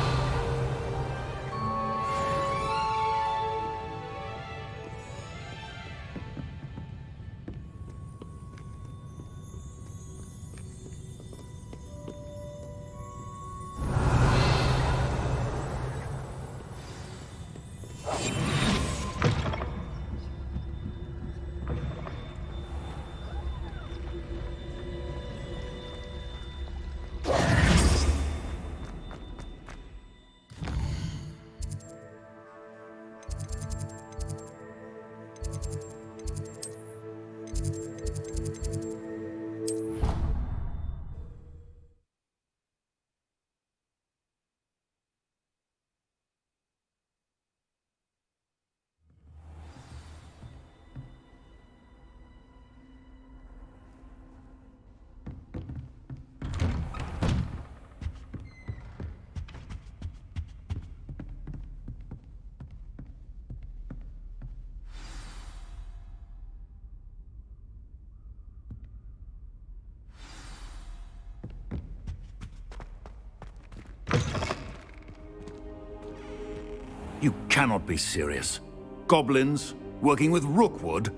You cannot be serious. Goblins working with Rookwood?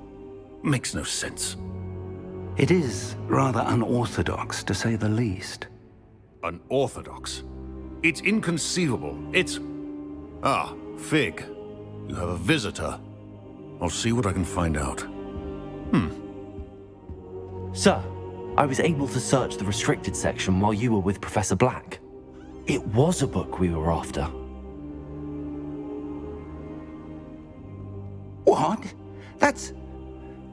Makes no sense. It is rather unorthodox, to say the least. Unorthodox? It's inconceivable. It's... Ah, Fig. You have a visitor. I'll see what I can find out. Sir, I was able to search the restricted section while you were with Professor Black. It was a book we were after. What? That's...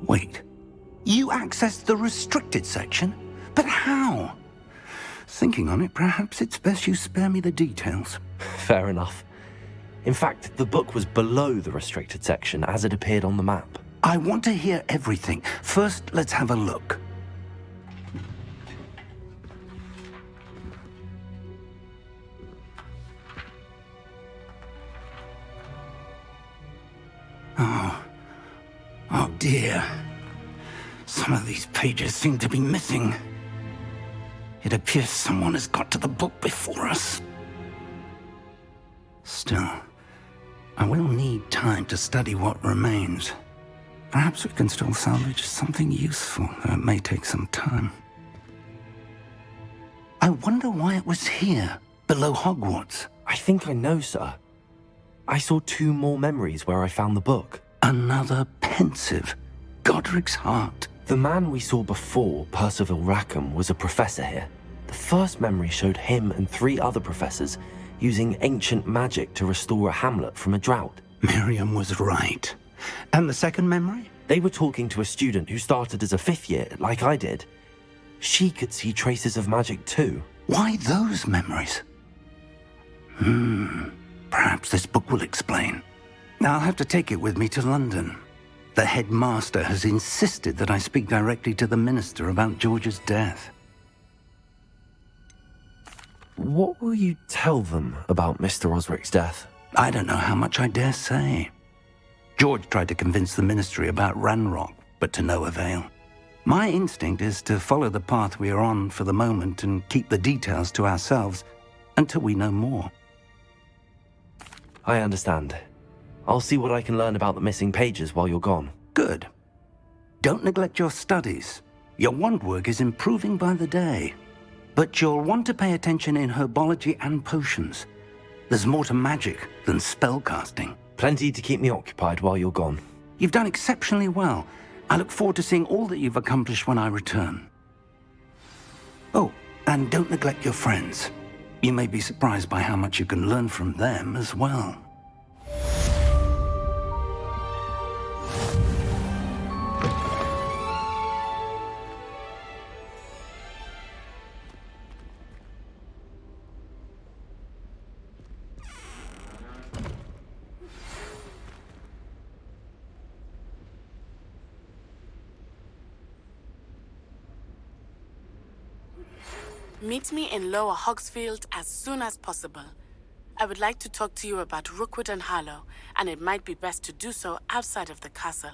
Wait. You accessed the restricted section? But how? Thinking on it, perhaps it's best you spare me the details. Fair enough. In fact, the book was below the restricted section as it appeared on the map. I want to hear everything. First, let's have a look. Oh dear. Some of these pages seem to be missing. It appears someone has got to the book before us. Still, I will need time to study what remains. Perhaps we can still salvage something useful, though it may take some time. I wonder why it was here, below Hogwarts. I think I know, sir. I saw 2 more memories where I found the book. Another pensive. Godric's heart. The man we saw before, Percival Rackham, was a professor here. The first memory showed him and 3 other professors using ancient magic to restore a hamlet from a drought. Miriam was right. And the second memory? They were talking to a student who started as a 5th year, like I did. She could see traces of magic too. Why those memories? Perhaps this book will explain. I'll have to take it with me to London. The headmaster has insisted that I speak directly to the minister about George's death. What will you tell them about Mr. Osric's death? I don't know how much I dare say. George tried to convince the ministry about Ranrock, but to no avail. My instinct is to follow the path we are on for the moment and keep the details to ourselves until we know more. I understand. I'll see what I can learn about the missing pages while you're gone. Good. Don't neglect your studies. Your wand work is improving by the day. But you'll want to pay attention in herbology and potions. There's more to magic than spellcasting. Plenty to keep me occupied while you're gone. You've done exceptionally well. I look forward to seeing all that you've accomplished when I return. Oh, and don't neglect your friends. You may be surprised by how much you can learn from them as well. Meet me in Lower Hogsfield as soon as possible. I would like to talk to you about Rookwood and Harlow, and it might be best to do so outside of the castle.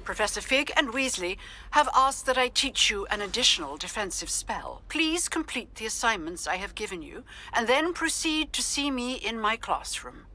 Professor Fig and Weasley have asked that I teach you an additional defensive spell. Please complete the assignments I have given you, and then proceed to see me in my classroom.